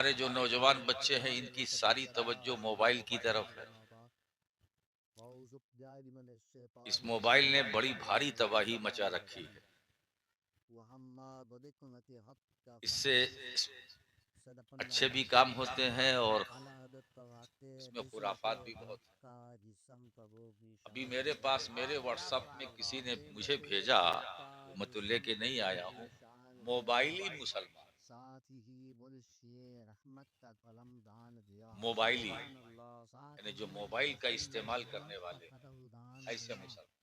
ہمارے جو نوجوان بچے ہیں ان کی ساری توجہ موبائل کی طرف ہے۔ اس موبائل نے بڑی بھاری تباہی مچا رکھی ہے۔ اس سے اچھے بھی کام ہوتے ہیں اور اس میں خرافات بھی بہت ہیں۔ ابھی میرے پاس میرے واٹس ایپ میں کسی نے مجھے بھیجا، میں تو لے کے نہیں آیا ہوں، موبائلی مسلمان، موبائلی یعنی جو موبائل کا استعمال کرنے والے ایسے مسلمان،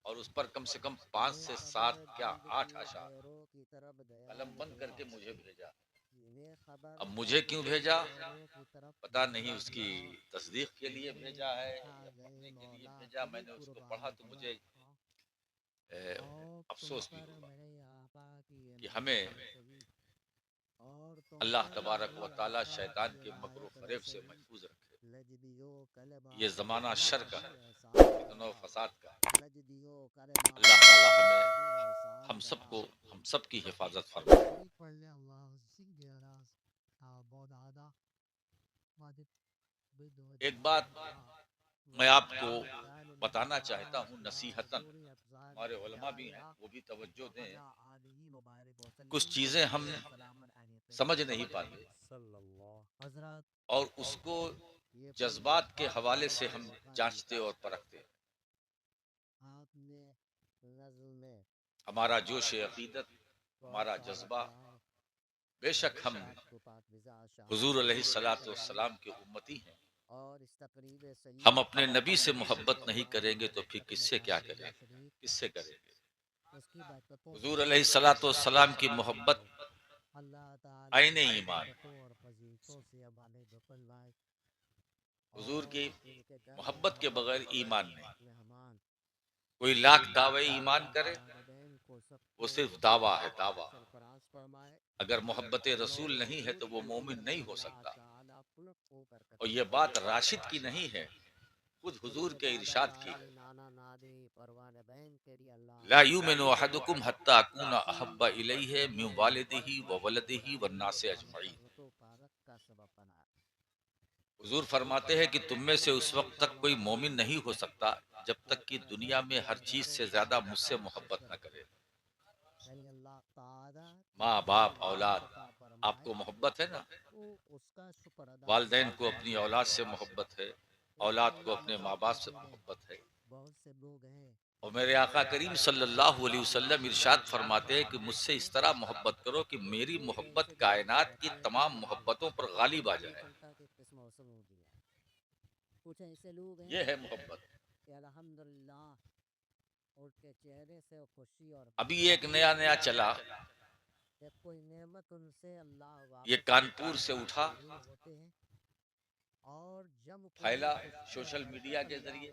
اور اس پر کم سے کم 5 سے 7 کیا 8 اشعار قلم بند کر کے مجھے بھیجا۔ اب مجھے کیوں بھیجا پتا نہیں، اس کی تصدیق کے لیے بھیجا ہے یا پڑھنے کے لیے بھیجا۔ میں نے اس کو پڑھا تو مجھے افسوس بھی ہوا کہ ہمیں اللہ تبارک و تعالی شیطان کے مکر و فریب سے محفوظ رکھے۔ یہ زمانہ شر کا ہے، فتنہ و فساد کا ہے۔ اللہ تعالی ہمیں ہم سب کی حفاظت فرمائے۔ ایک بات میں آپ کو بتانا چاہتا ہوں نصیحتاً، ہمارے علماء بھی ہیں وہ بھی توجہ دیں، کچھ چیزیں ہم سمجھ نہیں پاتے اور اس کو جذبات کے حوالے سے ہم جانچتے اور پرکھتے ہیں۔ ہمارا جوش عقیدت، ہمارا جذبہ، بے شک ہم حضور علیہ الصلوۃ والسلام کے امتی ہیں، ہم اپنے نبی سے محبت نہیں کریں گے تو پھر کس سے کیا کریں گے، کس سے کریں گے؟ حضور علیہ الصلوۃ والسلام کی محبت عین ایمان، حضور کی محبت کے بغیر ایمان نہیں۔ کوئی لاکھ دعوے ایمان کرے وہ صرف دعویٰ ہے، دعویٰ۔ اگر محبت رسول نہیں ہے تو وہ مومن نہیں ہو سکتا۔ اور یہ بات راشد کی نہیں ہے، خود حضور کے ارشاد کی ہے۔ لا یؤمن احدکم حتی اکون احب الیہ من والدہ وولدہ والناس اجمعین۔ حضور فرماتے ہیں کہ تم میں سے اس وقت تک کوئی مومن نہیں ہو سکتا جب تک کہ دنیا میں ہر چیز سے زیادہ مجھ سے محبت نہ کرے۔ ماں باپ اولاد، آپ کو محبت ہے نا؟ والدین کو اپنی اولاد سے محبت ہے، اولاد کو اپنے ماں باپ سے محبت ہے۔ اور میرے آقا کریم صلی اللہ علیہ وسلم ارشاد فرماتے ہیں کہ مجھ سے اس طرح محبت کرو کہ میری محبت کائنات کی تمام محبتوں پر غالب آ جائے۔ یہ ہے محبت۔ ابھی ایک نیا چلا، یہ کانپور سے اٹھا، پھیلا سوشل میڈیا کے ذریعے۔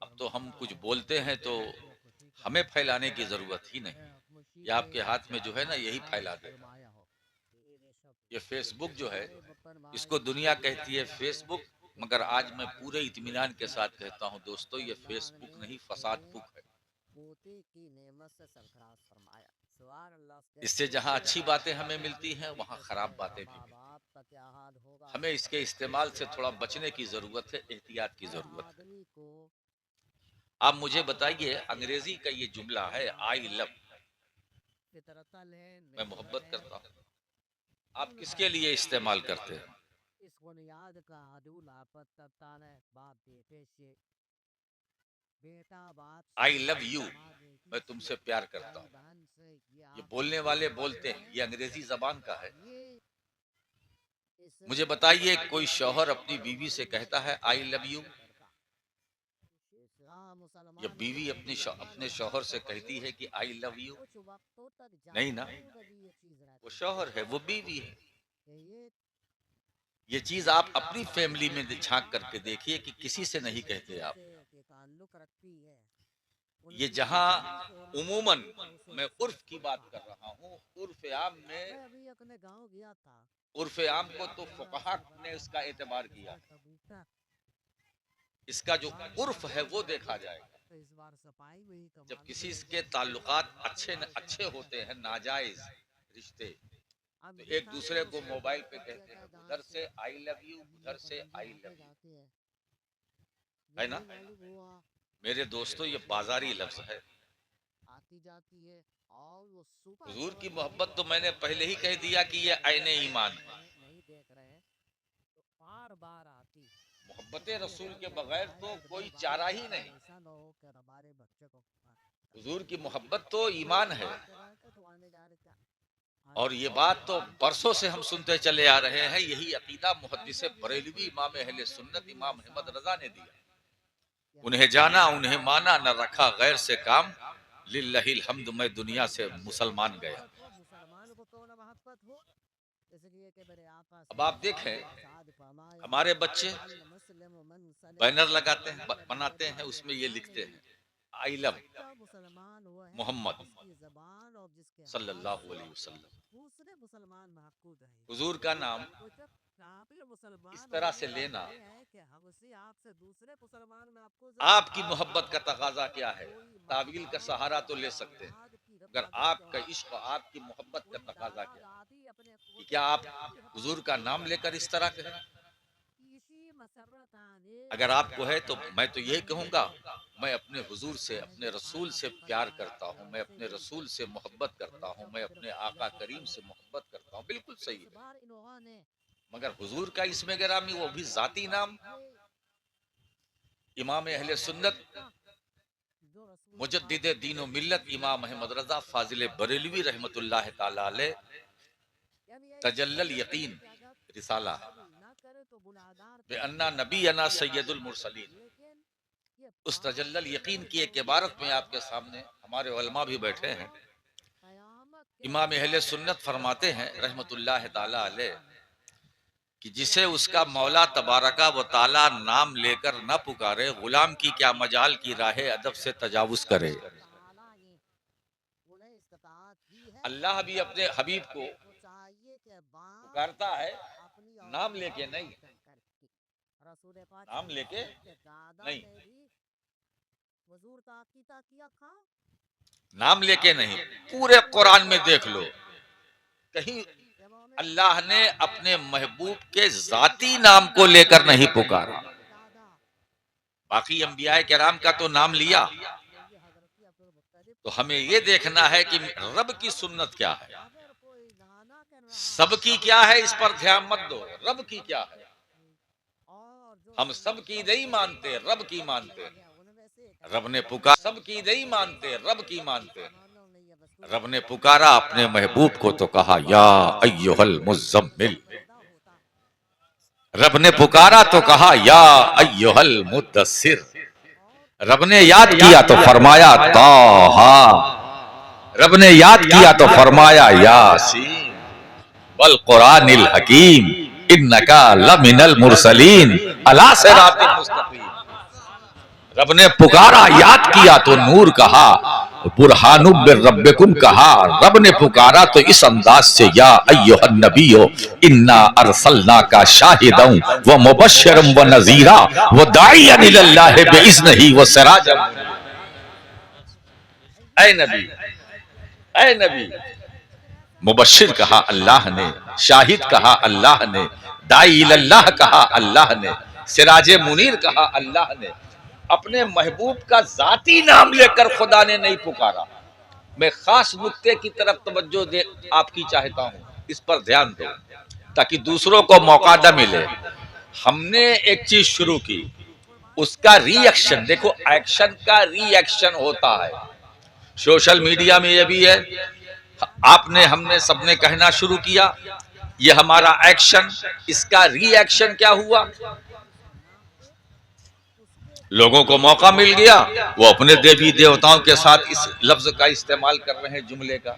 اب تو ہم کچھ بولتے ہیں تو ہمیں پھیلانے کی ضرورت ہی نہیں، یہ آپ کے ہاتھ میں جو ہے نا یہی پھیلا دے گا۔ یہ فیس بک جو ہے، اس کو دنیا کہتی ہے فیس بک، مگر آج میں پورے اطمینان کے ساتھ کہتا ہوں دوستو یہ فیس بک نہیں فساد بک ہے۔ اس سے جہاں اچھی باتیں ہمیں ملتی ہیں وہاں خراب باتیں بھی ملتی ہیں۔ ہمیں اس کے استعمال سے تھوڑا بچنے کی ضرورت ہے، احتیاط کی ضرورت ہے۔ آپ مجھے بتائیے، انگریزی کا یہ جملہ ہے آئی لو، میں محبت کرتا ہوں، آپ کس کے لیے استعمال کرتے ہیں؟ آئی لو یو، میں تم سے پیار کرتا ہوں، یہ بولنے والے بولتے ہیں، یہ انگریزی زبان کا ہے۔ مجھے بتائیے کوئی شوہر اپنی بیوی سے کہتا ہے آئی لو یو؟ یہ بیوی اپنے شوہر سے کہتی ہے کہ آئی لو یو؟ نہیں نا، وہ شوہر ہے، وہ بیوی ہے۔ یہ چیز آپ اپنی فیملی میں جھانک کر کے دیکھیے کہ کسی سے نہیں کہتے آپ۔ یہ جہاں عموماً، میں عرف کی بات کر رہا ہوں، عرف عام میں، عرف عام کو تو فقہا نے اس کا اعتبار کیا، اس کا جو عرف ہے وہ دیکھا جائے گا۔ جب کسی کے تعلقات اچھے ہوتے ہیں، ناجائز رشتے، تو ایک دوسرے کو موبائل پہ کہتے ہیں ادھر سے آئی لو یو، ادھر سے آئی لو یو، ہے نا؟ میرے دوستو یہ بازاری لفظ ہے. حضور کی محبت تو میں نے پہلے ہی کہہ دیا کہ یہ عین ایمان ہے. محبت رسول کے بغیر تو کوئی چارہ ہی نہیں. حضور کی محبت تو ایمان ہے. اور یہ بات تو برسوں سے ہم سنتے چلے آ رہے ہیں. یہی عقیدہ محدث بریلوی امام اہل سنت امام احمد رضا نے دیا. انہیں جانا انہیں مانا، نہ رکھا غیر سے کام، للہ الحمد میں دنیا سے مسلمان گیا. اب آپ دیکھیں ہمارے بچے بینر لگاتے ہیں، بناتے ہیں، اس میں یہ لکھتے ہیں آئی لو محمد صلی اللہ علیہ وسلم. حضور کا نام اس طرح سے لینا آپ کی محبت کا تقاضا کیا ہے؟ تعویل کا سہارا تو لے سکتے ہیں، اگر آپ کا عشق، آپ کی محبت کا تقاضا کیا آپ حضور کا نام لے کر اس طرح کہیں؟ اگر آپ کو ہے تو میں تو یہی کہوں گا، میں اپنے حضور سے، اپنے رسول سے پیار کرتا ہوں، میں اپنے رسول سے محبت کرتا ہوں، میں اپنے آقا کریم سے محبت کرتا ہوں. بالکل صحیح ہے. مگر حضور کا اسم گرامی، وہ بھی ذاتی نام، امام اہل سنت مجدد دین و ملت امام احمد رضا فاضل بریلوی رحمت اللہ تعالی علیہ تجلی یقین رسالہ بِأَنَّ نَبِيَّنَا سید المرسلین. اس تجلی یقین کی ایک عبارت میں آپ کے سامنے ہمارے علماء بھی بیٹھے ہیں. امام اہل سنت فرماتے ہیں رحمت اللہ تعالی علیہ کہ جسے اس کا مولا تبارکہ و تعالی نام لے کر نہ پکارے، غلام کی کیا مجال کی راہ ادب سے تجاوز کرے. اللہ بھی اپنے حبیب کو پکارتا ہے، نام لے کے نہیں، نام لے کے نہیں، نام لے کے نہیں. پورے قرآن میں دیکھ لو، کہیں اللہ نے اپنے محبوب کے ذاتی نام کو لے کر نہیں پکارا. باقی انبیاء کرام کا تو نام لیا. تو ہمیں یہ دیکھنا ہے کہ رب کی سنت کیا ہے، سب کی کیا ہے، اس پر دھیان مت دو. رب کی کیا ہے؟ ہم سب کی نہیں مانتے، رب کی مانتے. رب نے پکارا، سب کی نہیں مانتے، رب کی مانتے. رب نے پکارا اپنے محبوب کو تو کہا یا ایھا المزمل. رب نے پکارا تو کہا یا ایھا المدثر. رب نے یاد کیا تو فرمایا طٰہٰ. رب نے یاد کیا تو فرمایا یاسین والقرآن الحکیم انک لمن المرسلین علی صراط مستقیم. رب نے پکارا، یاد کیا تو نور کہا، برہان من ربکم کہا. رب نے پکارا تو اس انداز سے یا ایھا النبی انا ارسلناک شاہدا ومبشرا ونذیرا وداعیا الی اللہ باذنہ وسراجا. اے نبی، اے نبی، مبشر کہا اللہ نے، شاہد کہا اللہ نے، داعی الی اللہ کہا اللہ نے، سراج منیر کہا اللہ نے. اپنے محبوب کا ذاتی نام لے کر خدا نے نہیں پکارا. میں خاص نقطے کی طرف توجہ دے آپ کی چاہتا ہوں، اس پر دھیان دو تاکہ دوسروں کو موقع نہ ملے. ہم نے ایک چیز شروع کی، اس کا ری ایکشن دیکھو. ایکشن کا ری ایکشن ہوتا ہے. سوشل میڈیا میں یہ بھی ہے، آپ نے، ہم نے، سب نے کہنا شروع کیا، یہ ہمارا ایکشن. اس کا ری ایکشن کیا ہوا؟ لوگوں کو موقع مل گیا، وہ اپنے دیوی دیوتاؤں کے ساتھ اس لفظ کا استعمال کر رہے ہیں، جملے کا.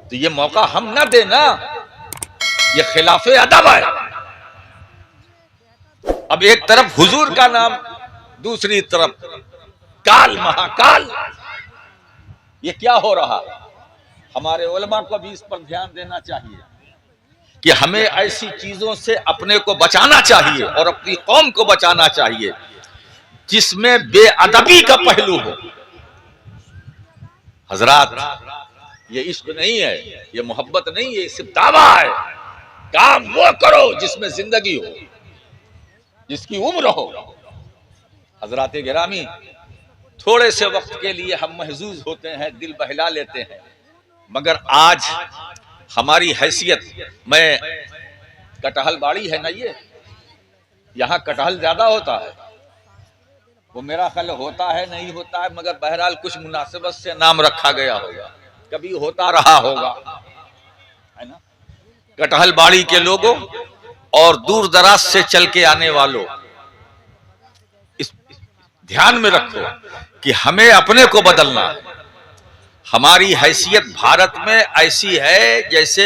تو یہ موقع ہم نہ دینا، یہ خلاف ادب ہے. اب ایک طرف حضور کا نام، دوسری طرف کال، مہاکال. یہ کیا ہو رہا؟ ہمارے علماء کو بھی اس پر دھیان دینا چاہیے کہ ہمیں ایسی چیزوں سے اپنے کو بچانا چاہیے اور اپنی قوم کو بچانا چاہیے جس میں بے ادبی کا پہلو ہو. حضرات، یہ عشق نہیں ہے، یہ محبت نہیں ہے، یہ صرف دعویٰ ہے۔ کام وہ کرو جس میں زندگی ہو، جس کی عمر ہو۔ حضرات گرامی، تھوڑے سے وقت کے لیے ہم محظوظ ہوتے ہیں، دل بہلا لیتے ہیں، مگر آج ہماری حیثیت، میں کٹہل باڑی ہے نا، یہ یہاں کٹہل زیادہ ہوتا ہے، وہ میرا خیال ہوتا ہے نہیں ہوتا ہے، مگر بہرحال کچھ مناسبت سے نام رکھا گیا ہوگا، کبھی ہوتا رہا ہوگا، ہے نا؟ کٹہل باڑی کے لوگوں اور دور دراز سے چل کے آنے والوں، اس دھیان میں رکھو کہ ہمیں اپنے کو بدلنا ہے۔ ہماری حیثیت بھارت میں ایسی ہے جیسے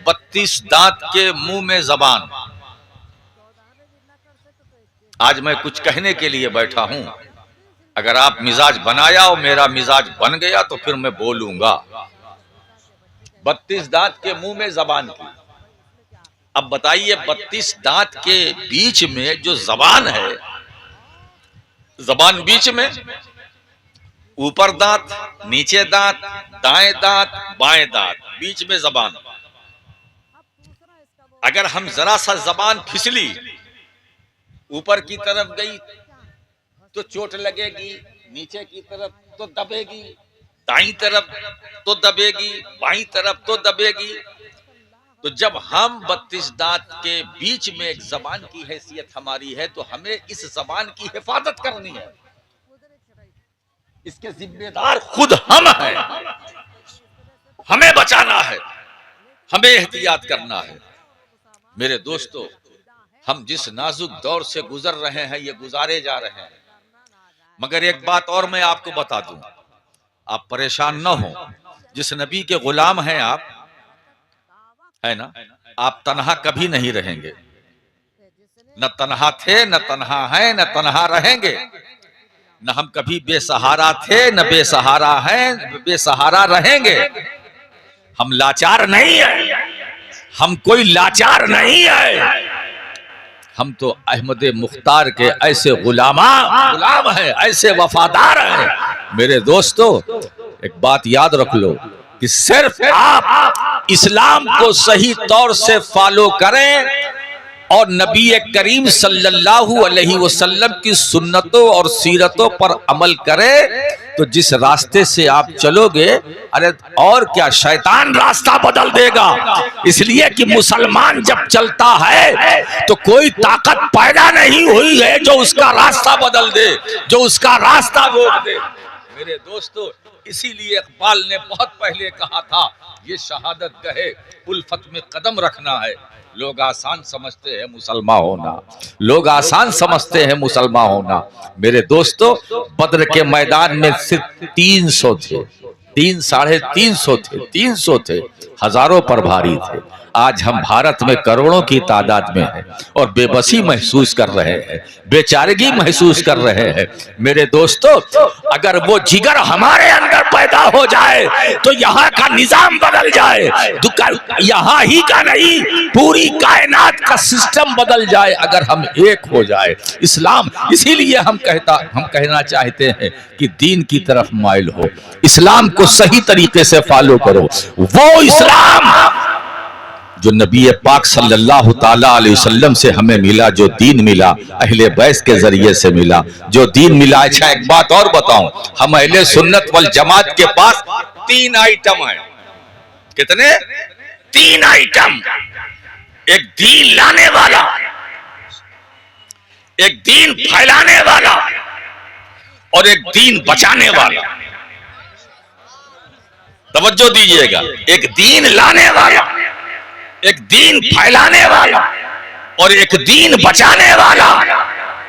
32 دانت کے منہ میں زبان۔ آج میں کچھ کہنے کے لیے بیٹھا ہوں، اگر آپ مزاج بنایا اور میرا مزاج بن گیا تو پھر میں بولوں گا۔ 32 دانت کے منہ میں زبان کی۔ اب بتائیے 32 دانت کے بیچ میں جو زبان ہے، زبان بیچ میں، اوپر دانت، نیچے دانت، دائیں دانت، بائیں دانت، بیچ میں زبان۔ اگر ہم ذرا سا زبان پھسلی، اوپر کی طرف گئی تو چوٹ لگے گی، نیچے کی طرف تو دبے گی، دائیں طرف تو دبے گی، بائیں طرف تو دبے گی۔ تو جب ہم 32 دانت کے بیچ میں ایک زبان کی حیثیت ہماری ہے تو ہمیں اس زبان کی حفاظت کرنی ہے۔ اس کے ذمہ دار خود ہم ہیں، ہمیں بچانا ہے، ہمیں احتیاط کرنا ہے۔ میرے دوستو، ہم جس نازک دور سے گزر رہے ہیں یہ گزارے جا رہے ہیں، مگر ایک بات اور میں آپ کو بتا دوں، آپ پریشان نہ ہوں۔ جس نبی کے غلام ہیں آپ، ہے نا، آپ تنہا کبھی نہیں رہیں گے، نہ تنہا تھے، نہ تنہا ہیں، نہ تنہا رہیں گے، نہ ہم کبھی بے سہارا تھے، نہ بے سہارا ہیں، بے سہارا رہیں گے۔ ہم لاچار نہیں ہیں، ہم کوئی لاچار نہیں ہے، ہم تو احمد مختار کے ایسے غلام ہیں، ایسے وفادار ہیں۔ میرے دوستو، ایک بات یاد رکھ لو کہ صرف آپ اسلام کو صحیح طور سے فالو کریں اور نبی کریم صلی اللہ علیہ وسلم کی سنتوں اور سیرتوں پر عمل کریں تو جس راستے سے آپ چلو گے، ارے اور کیا، شیطان راستہ بدل دے گا۔ اس لیے کہ مسلمان جب چلتا ہے تو کوئی طاقت پیدا نہیں ہوئی ہے جو اس کا راستہ بدل دے، جو اس کا راستہ روک دے۔ میرے دوستو، اسی لیے اقبال نے بہت پہلے کہا تھا، یہ شہادت گہے الفت میں قدم رکھنا ہے۔ لوگ آسان سمجھتے ہیں مسلمان ہونا، لوگ آسان سمجھتے ہیں مسلمان ہونا۔ میرے دوستو، بدر کے میدان میں صرف 300 تھے، 350 تھے، ہزاروں پر بھاری تھے۔ آج ہم بھارت میں کروڑوں کی تعداد میں ہیں اور بے بسی محسوس کر رہے ہیں، بے چارگی محسوس کر رہے ہیں۔ میرے دوستو، اگر وہ جگر ہمارے اندر پیدا ہو جائے تو یہاں کا نظام بدل جائے، یہاں ہی کا نہیں، پوری کائنات کا سسٹم بدل جائے اگر ہم ایک ہو جائے۔ اسلام، اسی لیے ہم کہنا چاہتے ہیں کہ دین کی طرف مائل ہو، اسلام کو صحیح طریقے سے فالو کرو۔ وہ اسلام جو نبی پاک صلی اللہ تعالیٰ علیہ وسلم سے ہمیں ملا، جو دین ملا اہل بیت کے ذریعے سے ملا، جو دین ملا۔ اچھا، ایک بات اور بتاؤں، ہم اہل سنت والجماعت کے پاس 3 آئٹم ہیں۔ کتنے؟ 3 آئٹم۔ ایک دین لانے والا، ایک دین پھیلانے والا، اور ایک دین بچانے والا۔ توجہ دیجئے گا، ایک دین لانے والا، ایک دین پھیلانے والا، اور ایک دین بچانے والا۔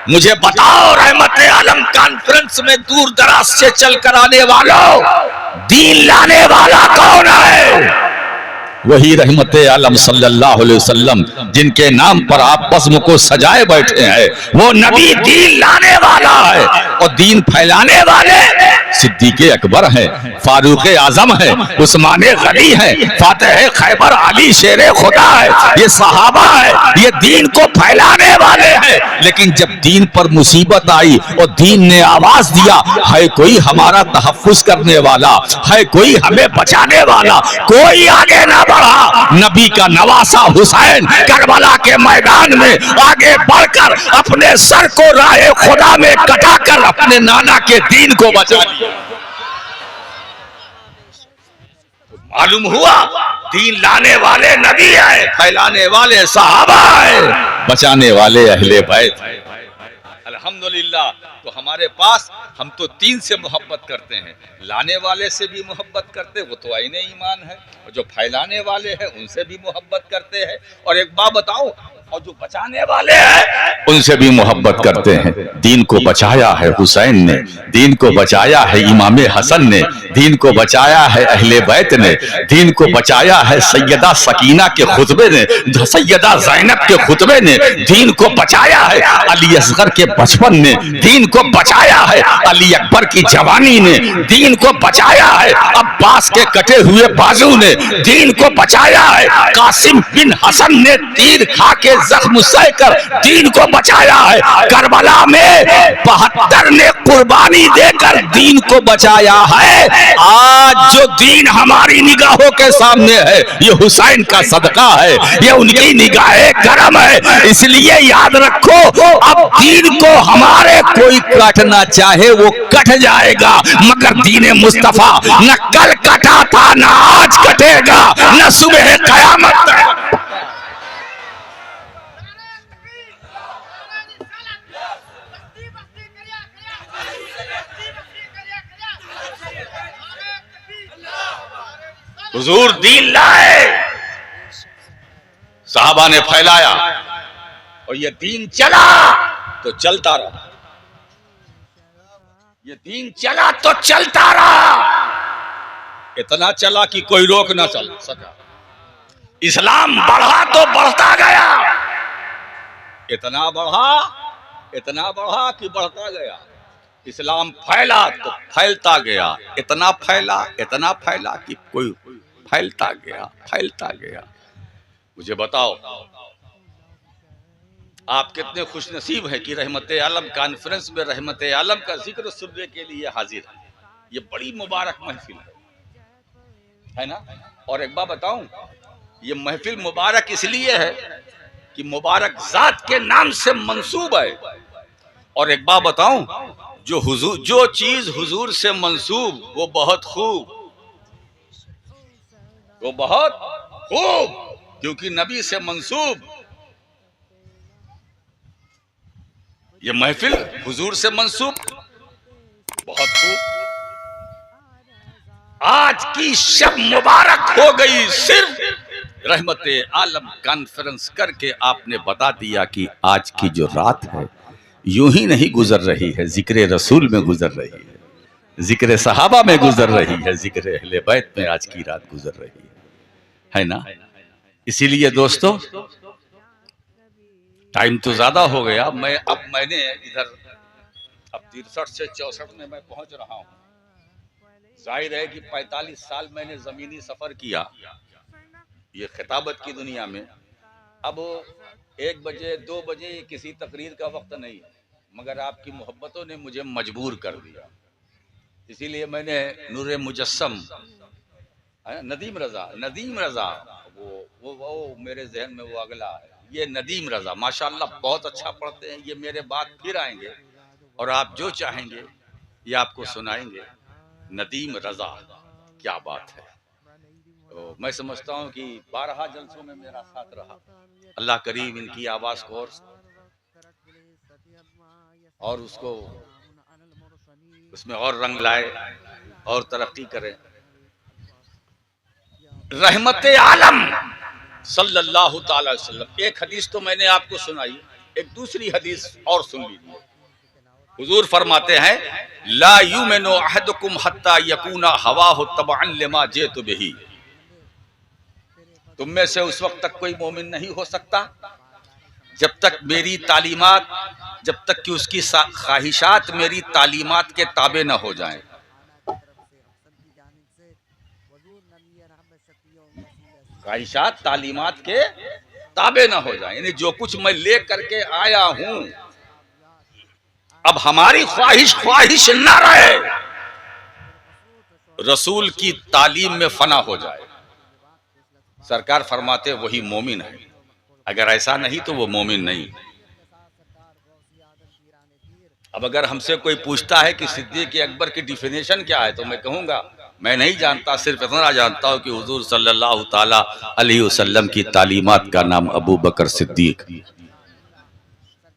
مجھے بتاؤ، رحمت عالم کانفرنس میں دور دراز سے چل کر آنے والوں، دین لانے والا کون ہے؟ وہی رحمت عالم صلی اللہ علیہ وسلم، جن کے نام پر آپ بزم کو سجائے بیٹھے ہیں۔ وہ نبی دین لانے والا ہے۔ اور دین پھیلانے والے صدیق اکبر ہیں، فاروق اعظم ہیں، عثمان غنی ہیں، فاتح خیبر علی شیر خدا ہے، یہ صحابہ ہے، یہ دین کو پھیلانے والے ہیں۔ لیکن جب دین پر مصیبت آئی اور دین نے آواز دیا، ہے کوئی ہمارا تحفظ کرنے والا، ہے کوئی ہمیں بچانے والا، کوئی آگے نہ بڑھا۔ نبی کا نواسا حسین کربلا کے میدان میں آگے بڑھ کر اپنے سر کو راہ خدا میں کٹا کر اپنے نانا کے دین کو بچا لیا۔ معلوم ہوا دین لانے والے نبی ہے، پھیلانے والے صحابہ ہے، بچانے والے اہل بیت۔ الحمدللہ تو ہمارے پاس ہم تو دین سے محبت کرتے ہیں، لانے والے سے بھی محبت کرتے، وہ تو عین ایمان ہے، اور جو پھیلانے والے ہیں ان سے بھی محبت کرتے ہیں، اور ایک بات بتاؤ، اور جو بچانے والے ہیں ان سے بھی محبت کرتے ہیں۔ دین کو بچایا ہے حسین نے، دین کو بچایا ہے امام حسن نے، دین کو بچایا ہے اہل بیت نے، دین کو بچایا ہے سیدہ سکینہ کے خطبے نے، سیدہ زینب کے خطبے نے، دین کو بچایا ہے علی اصغر کے بچپن نے، دین کو بچایا ہے علی اکبر کی جوانی نے، دین کو بچایا ہے عباس کے کٹے ہوئے بازو نے، دین کو بچایا ہے قاسم بن حسن نے تیر کھا کے زخم سہ کر دین کو بچایا ہے، کربلا میں 72 نے قربانی دے کر دین کو بچایا ہے۔ آج جو دین ہماری نگاہوں کے سامنے ہے یہ حسین کا صدقہ ہے، یہ ان کی نگاہ کرم ہے۔ اس لیے یاد رکھو اب دین کو ہمارے کوئی کاٹنا چاہے وہ کٹ جائے گا، مگر دین مصطفیٰ نہ کل کٹا تھا نہ آج کٹے گا نہ صبح قیامت تک۔ حضور دین لائے، صحابہ نے پھیلایا، اور یہ دین چلا تو چلتا رہا، یہ دین چلا تو چلتا رہا، اتنا چلا کہ کوئی روک نہ چل سکا۔ اسلام بڑھا تو بڑھتا گیا، اتنا بڑھا کہ بڑھتا گیا۔ اسلام پھیلا تو پھیلتا گیا، اتنا پھیلا کہ کوئی پھیلتا گیا۔ مجھے بتاؤ آپ کتنے خوش نصیب ہیں کہ رحمت عالم کانفرنس میں رحمت عالم کا ذکر سننے کے لیے حاضر ہے۔ یہ بڑی مبارک محفل ہے نا؟ اور ایک بات بتاؤں، یہ محفل مبارک اس لیے ہے کہ مبارک ذات کے نام سے منسوب ہے۔ اور ایک بات بتاؤں، جو چیز حضور سے منسوب وہ بہت خوب، کیونکہ نبی سے منسوب۔ یہ محفل حضور سے منسوب، بہت خوب۔ آج کی شب مبارک ہو گئی صرف رحمت عالم کانفرنس کر کے آپ نے بتا دیا کہ آج کی جو رات ہے یوں ہی نہیں گزر رہی ہے، ذکر رسول میں گزر رہی ہے، ذکر صحابہ میں گزر رہی ہے، ذکر اہل بیت میں آج کی رات گزر رہی ہے نا؟ اسی لیے دوستو ٹائم تو زیادہ ہو گیا، میں نے ادھر اب 63 سے 64 میں پہنچ رہا ہوں۔ ظاہر ہے کہ 45 سال میں نے زمینی سفر کیا یہ خطابت کی دنیا میں۔ اب 1 بجے 2 بجے کسی تقریر کا وقت نہیں، مگر آپ کی محبتوں نے مجھے مجبور کر دیا، اسی لیے میں نے نور مجسم ندیم رضا وہ میرے ذہن میں وہ اگلا ہے، یہ ندیم رضا ماشاءاللہ بہت اچھا پڑھتے ہیں، یہ میرے بعد پھر آئیں گے اور آپ جو چاہیں گے یہ آپ کو سنائیں گے۔ ندیم رضا کیا بات ہے، تو میں سمجھتا ہوں کہ 12 جلسوں میں میرا ساتھ رہا۔ اللہ کریم ان کی آواز کو اور اس کو اس میں اور رنگ لائے اور ترقی کرے۔ رحمت عالم صلی اللہ تعالی وسلم، ایک حدیث تو میں نے آپ کو سنائی، ایک دوسری حدیث اور سن لیجیے۔ حضور فرماتے ہیں لا یؤمن احدکم حتی یکون ہواہ تبعا لما جئت بہ، تم میں سے اس وقت تک کوئی مومن نہیں ہو سکتا جب تک میری تعلیمات، جب تک کہ اس کی خواہشات میری تعلیمات کے تابع نہ ہو جائیں. خواہشات تعلیمات کے تابع نہ ہو جائیں، یعنی جو کچھ میں لے کر کے آیا ہوں اب ہماری خواہش نہ رہے، رسول کی تعلیم میں فنا ہو جائے. سرکار فرماتے وہی مومن ہے، اگر ایسا نہیں تو وہ مومن نہیں. اب اگر ہم سے کوئی پوچھتا ہے کہ صدیق اکبر کی ڈیفینیشن کیا ہے تو میں کہوں گا میں نہیں جانتا، صرف اتنا جانتا ہوں کہ حضور صلی اللہ تعالی علیہ وسلم کی تعلیمات کا نام ابو بکر صدیق،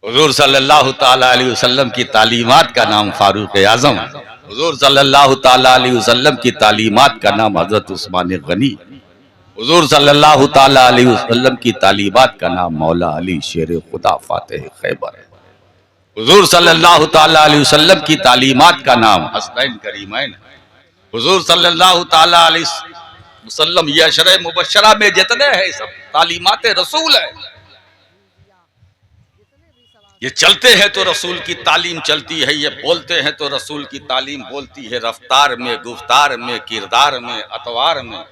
حضور صلی اللہ تعالی علیہ وسلم کی تعلیمات کا نام فاروق اعظم، حضور صلی اللہ تعالی علیہ وسلم کی تعلیمات کا نام حضرت عثمان غنی، حضور صلی اللہ تعالی علیہ وسلم کی تعلیمات کا نام مولا علی شیر خدا فاتح خیبر، حضور صلی اللہ تعالی علیہ وسلم کی تعلیمات کا نام حسنین کریمین، حضور صلی اللہ تعالی علیہ وسلم یہ اشرے مبشرہ میں جتنے ہیں سب تعلیمات رسول ہے. یہ چلتے ہیں تو رسول کی تعلیم چلتی ہے، یہ بولتے ہیں تو رسول کی تعلیم بولتی ہے، رفتار میں، گفتار میں، کردار میں، اطوار میں،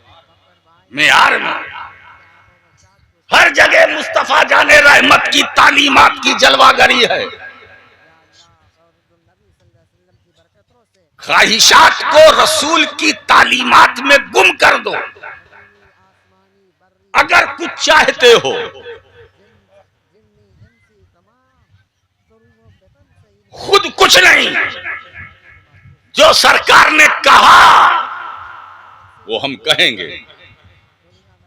معیار میں، ہر جگہ مصطفیٰ جان رحمت کی تعلیمات کی جلوہ گری ہے. خواہشات کو رسول کی تعلیمات میں گم کر دو. اگر کچھ چاہتے ہو خود کچھ نہیں، جو سرکار نے کہا وہ ہم کہیں گے،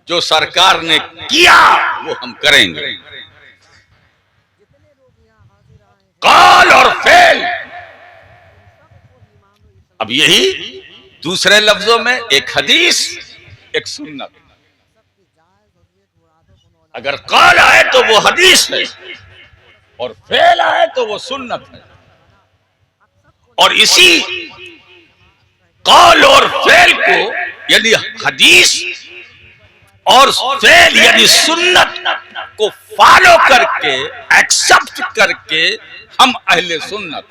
جو سرکار نے کیا وہ ہم کریں گے. قول اور فعل، اب یہی دوسرے لفظوں میں ایک حدیث ایک سنت. اگر قول ہے تو وہ حدیث ہے اور فعل ہے تو وہ سنت ہے. اور اسی قول اور فعل کو یعنی حدیث اور فعل یعنی سنت کو فالو کر کے ایکسپٹ کر کے ہم اہل سنت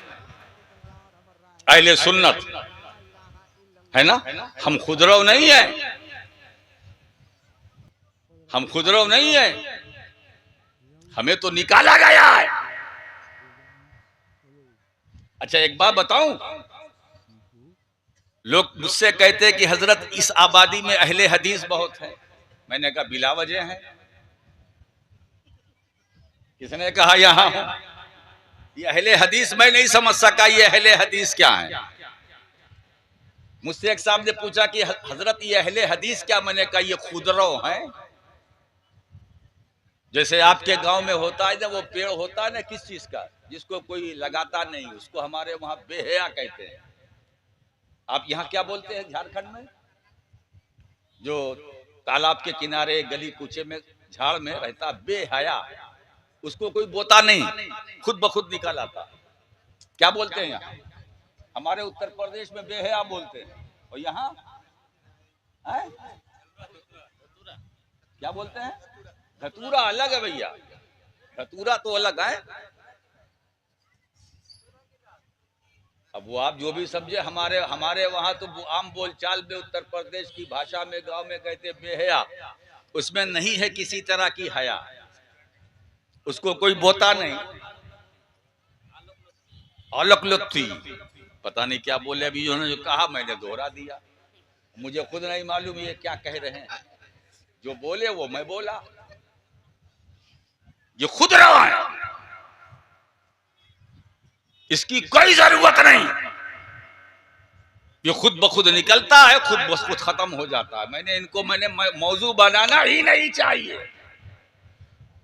ہے نا. ہم خودرو نہیں ہیں، ہم خودرو نہیں ہیں، ہمیں تو نکالا گیا ہے. اچھا ایک بات بتاؤں، لوگ مجھ سے کہتے ہیں کہ حضرت اس آبادی میں اہل حدیث بہت ہیں. میں نے کہا بلا وجہ ہیں. کس نے کہا یہاں ہوں؟ یہ اہل حدیث میں نہیں سمجھ سکا یہ اہل حدیث کیا ہے. مجھ سے ایک صاحب نے پوچھا کہ حضرت یہ اہل حدیث کیا؟ میں نے کہا یہ خودرو ہیں. جیسے آپ کے گاؤں میں ہوتا ہے نا وہ پیڑ ہوتا ہے نا کس چیز کا جس کو کوئی لگاتا نہیں، اس کو ہمارے وہاں بے حیا کہتے ہیں. آپ یہاں کیا بولتے ہیں جھارکھنڈ میں؟ جو تالاب کے کنارے گلی کوچے میں جھاڑ میں رہتا بے حیا، اس کو کوئی بوتا نہیں، خود بخود نکل آتا. کیا بولتے ہیں یہاں؟ ہمارے اتر پردیش میں بے حیا بولتے ہیں، اور یہاں کیا بولتے ہیں؟ دھتورا الگ ہے بھیا، دھتورا تو الگ ہے. اب وہ آپ جو بھی سمجھے، ہمارے وہاں تو عام بول چال میں اتر پردیش کی بھاشا میں گاؤں میں کہتے بے حیا. اس میں نہیں ہے کسی طرح کی حیا، اس کو کوئی بوتا نہیں. الک لطفی پتہ نہیں کیا بولے، ابھی انہوں نے جو کہا میں نے دوہرا دیا. مجھے خود نہیں معلوم یہ کیا کہہ رہے ہیں، جو بولے وہ میں بولا. یہ خود روا ہے، اس کی کوئی ضرورت نہیں. یہ خود بخود نکلتا ہے، خود بخود ختم ہو جاتا ہے. میں نے موضوع بنانا ہی نہیں چاہیے.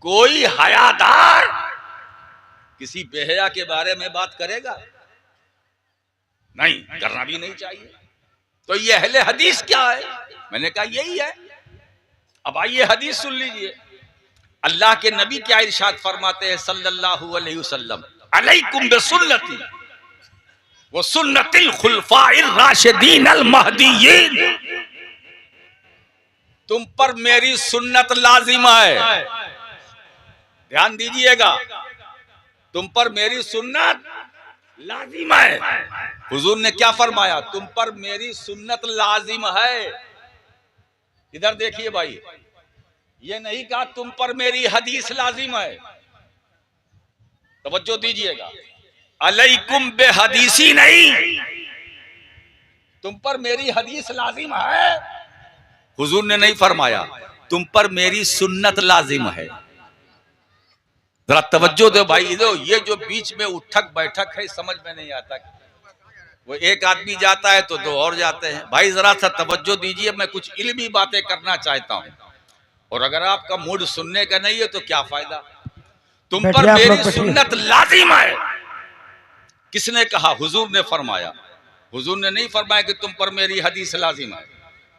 کوئی حیادار کسی بے حیا کے بارے میں بات کرے گا؟ نہیں، کرنا بھی نہیں چاہیے. تو یہ اہل حدیث کیا ہے؟ میں نے کہا یہی ہے. اب آئیے حدیث سن لیجئے. اللہ کے نبی کیا ارشاد فرماتے ہیں صلی اللہ علیہ وسلم، علیکم بسنتی وسنت الخلفاء الراشدین المہدیین. تم پر میری سنت لازم ہے. دھیان دیجئے گا، تم پر میری سنت لازم ہے. حضور نے کیا فرمایا؟ تم پر میری سنت لازم ہے. ادھر دیکھیے بھائی، یہ نہیں کہا تم پر میری حدیث لازم ہے. توجہ دیجئے گا، علیکم بے حدیثی نہیں، تم پر میری حدیث لازم ہے. حضور نے نہیں فرمایا تم پر میری سنت لازم ہے. ذرا توجہ دو بھائی. یہ جو بیچ میں اٹھک بیٹھک ہے سمجھ میں نہیں آتا. وہ ایک آدمی جاتا ہے تو دو اور جاتے ہیں. بھائی ذرا سا توجہ دیجئے، میں کچھ علمی باتیں کرنا چاہتا ہوں، اور اگر آپ کا موڈ سننے کا نہیں ہے تو کیا فائدہ. تم پر میری سنت لازم ہے. کس نے کہا؟ حضور نے فرمایا. حضور نے نہیں فرمایا کہ تم پر میری حدیث لازم ہے،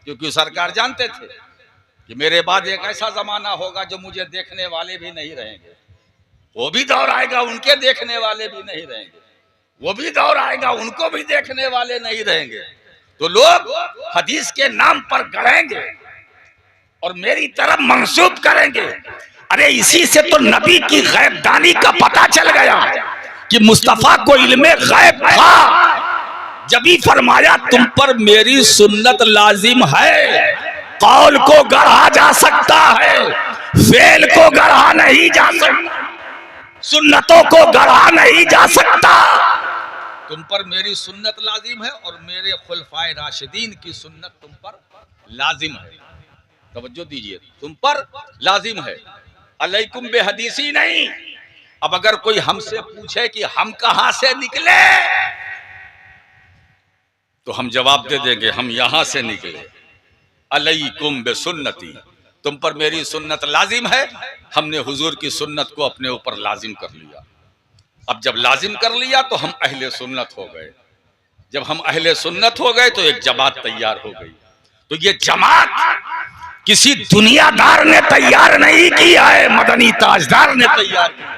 کیونکہ سرکار جانتے تھے کہ میرے بعد ایک ایسا زمانہ ہوگا جو مجھے دیکھنے والے بھی نہیں رہیں گے. وہ بھی دور آئے گا ان کے دیکھنے والے بھی نہیں رہیں گے. وہ بھی دور آئے گا ان کو بھی دیکھنے والے نہیں رہیں گے. تو لوگ حدیث کے نام پر گڑھیں گے اور میری طرف منسوب کریں گے. ارے اسی سے تو نبی کی غیب دانی کا پتہ چل گیا کہ مصطفیٰ کو علم غیب تھا. جبھی فرمایا تم پر میری سنت لازم ہے. قول کو گڑھا جا سکتا ہے، فعل کو گڑھا نہیں جا سکتا، سنتوں کو گڑھا نہیں جا سکتا. تم پر میری سنت لازم ہے اور میرے خلفائے راشدین کی سنت تم پر لازم ہے. توجہ دیجئے، تم پر لازم ہے، علیکم بے حدیثی نہیں. اب اگر کوئی ہم سے پوچھے کہ ہم کہاں سے نکلے تو ہم جواب دے دیں گے ہم یہاں سے نکلے. علیکم بے سنتی، تم پر میری سنت لازم ہے. ہم نے حضور کی سنت کو اپنے اوپر لازم کر لیا. اب جب لازم کر لیا تو ہم اہل سنت ہو گئے. جب ہم اہل سنت ہو گئے تو ایک جماعت تیار ہو گئی. تو یہ جماعت کسی دنیا دار نے تیار نہیں کیا ہے، مدنی تاجدار نے تیار کیا.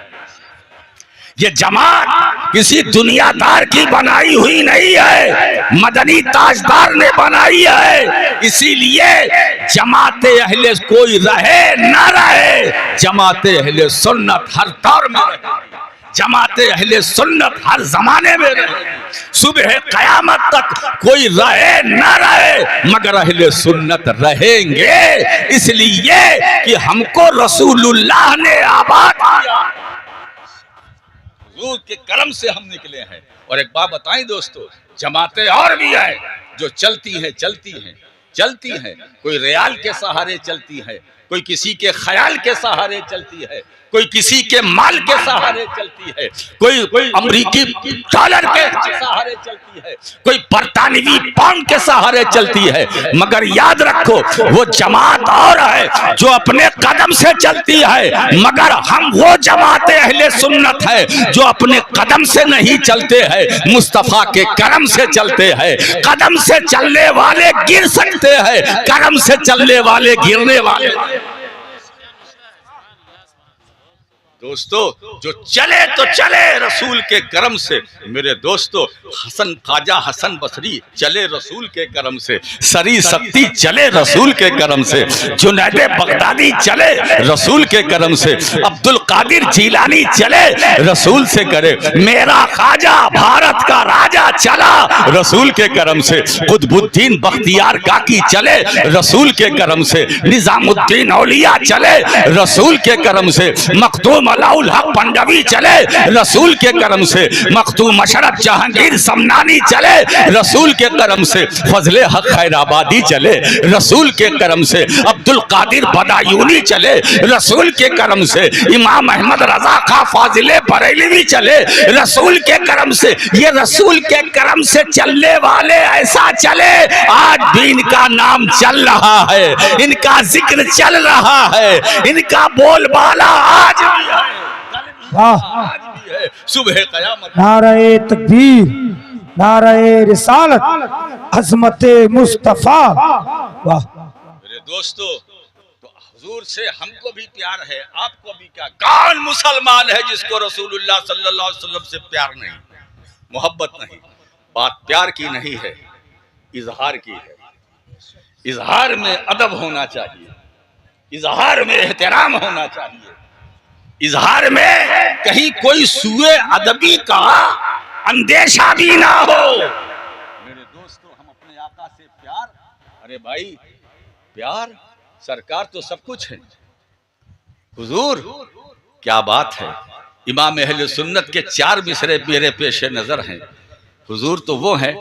یہ جماعت کسی دنیا دار کی بنائی ہوئی نہیں ہے، مدنی تاجدار نے بنائی ہے. اسی لیے جماعت اہل کوئی رہے نہ رہے، جماعت اہل سنت ہر دور میں رہے، جماعت اہل سنت ہر زمانے میں رہے. صبح قیامت تک کوئی رہے نہ رہے مگر اہل سنت رہیں گے. اس لیے کہ ہم کو رسول اللہ نے آباد کیا، حضور کے کرم سے ہم نکلے ہیں. اور ایک بات بتائیں دوستو، جماعتیں اور بھی ہیں جو چلتی ہیں. کوئی ریال کے سہارے چلتی ہے، کوئی کسی کے خیال کے سہارے چلتی ہے، کوئی کسی کے مال کے سہارے چلتی ہے، کوئی امریکی ڈالر کے سہارے چلتی ہے، کوئی برطانوی پاؤنڈ کے سہارے چلتی ہے. مگر یاد رکھو وہ جماعت اور ہے جو اپنے قدم سے چلتی ہے، مگر ہم وہ جماعت اہل سنت ہے جو اپنے قدم سے نہیں چلتے ہیں، مصطفیٰ کے کرم سے چلتے ہیں. قدم سے چلنے والے گر سکتے ہیں، کرم سے چلنے والے گرنے والے. دوستو جو چلے تو چلے رسول کے کرم سے. میرے دوستو خواجہ حسن بصری چلے رسول کے کرم سے، سری سکتی چلے رسول کے کرم سے، جنید بغدادی چلے رسول کے کرم سے، عبد القادر جیلانی چلے رسول سے کرے. میرا خواجہ بھارت کا راجہ چلا رسول کے کرم سے، قطب الدین بختیار کاکی چلے رسول کے کرم سے، نظام الدین اولیاء چلے رسول کے کرم سے، مخدوم الحق پنجابی چلے رسول کے کرم سے، مختوم مشرف جہانگیر سمنانی چلے رسول کے کرم سے، فضل حق خیر آبادی چلے رسول کے کرم سے، عبد القادر بدایونی چلے رسول کے کرم سے، امام احمد رضا خان فاضل بریلوی چلے رسول کے کرم سے. یہ رسول کے کرم سے چلنے والے ایسا چلے آج بھی ان کا نام چل رہا ہے، ان کا ذکر چل رہا ہے، ان کا بول بالا آج بھی ہے. صبح قیامت نعرہ تکبیر، نعرہ رسالت، عظمت مصطفیٰ. واہ میرے دوستو، تو حضور سے ہم کو بھی پیار ہے، آپ کو بھی. کیا کون مسلمان ہے جس کو رسول اللہ صلی اللہ علیہ وسلم سے پیار نہیں، محبت نہیں؟ بات پیار کی نہیں ہے، اظہار کی ہے. اظہار میں ادب ہونا چاہیے، اظہار میں احترام ہونا چاہیے. اظہار میں کہیں کوئی سوء ادبی کا اندیشہ بھی نہ ہو۔ میرے دوستو، ہم اپنے آقا سے پیار، ارے بھائی پیار، سرکار تو سب کچھ ہے، حضور کیا بات ہے۔ امام اہل سنت کے 4 مصرے میرے پیش نظر ہیں۔ حضور تو وہ ہیں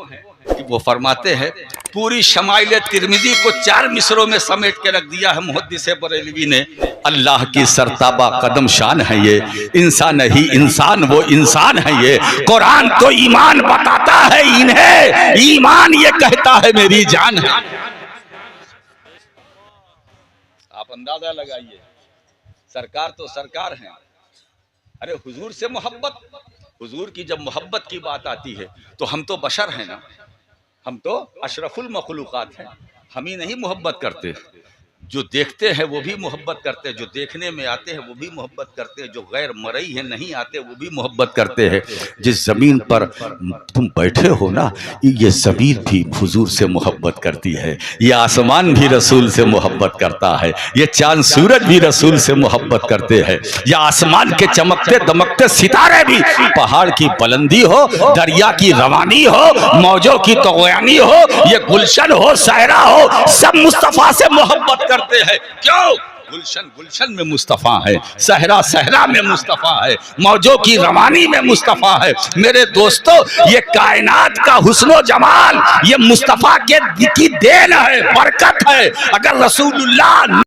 کہ وہ فرماتے ہیں، پوری شمائل ترمذی کو 4 مصروں میں سمیٹ کے رکھ دیا ہے محدث بریلوی نے۔ اللہ کی سرتابہ قدم شان ہے یہ، انسان نہیں انسان وہ انسان ہے یہ۔ قرآن تو ایمان بتاتا ہے انہیں، ایمان یہ کہتا ہے میری جان ہے۔ آپ اندازہ لگائیے، سرکار تو سرکار ہیں۔ ارے حضور سے محبت، حضور کی جب محبت کی بات آتی ہے تو ہم تو بشر ہیں نا، ہم تو اشرف المخلوقات ہیں، ہم ہی نہیں محبت کرتے، جو دیکھتے ہیں وہ بھی محبت کرتے ہیں، جو دیکھنے میں آتے ہیں وہ بھی محبت کرتے ہیں، جو غیر مرئی ہیں نہیں آتے وہ بھی محبت کرتے ہیں۔ جس زمین پر تم بیٹھے ہو نا، یہ زمین بھی حضور سے محبت کرتی ہے، یہ آسمان بھی رسول سے محبت کرتا ہے، یہ چاند سورج بھی رسول سے محبت کرتے ہیں، یہ آسمان کے چمکتے دمکتے ستارے بھی، پہاڑ کی بلندی ہو، دریا کی روانی ہو، موجوں کی طغیانی ہو، یہ گلشن ہو صحرا ہو، سب مصطفیٰ سے محبت کرتے ہیں۔ کیوں؟ گلشن گلشن میں مصطفیٰ ہے، صحرا صحرا میں مصطفیٰ ہے، موجوں کی روانی میں مصطفیٰ ہے۔ میرے دوستو، یہ کائنات کا حسن و جمال یہ مصطفیٰ کی دین ہے، برکت ہے۔ اگر رسول اللہ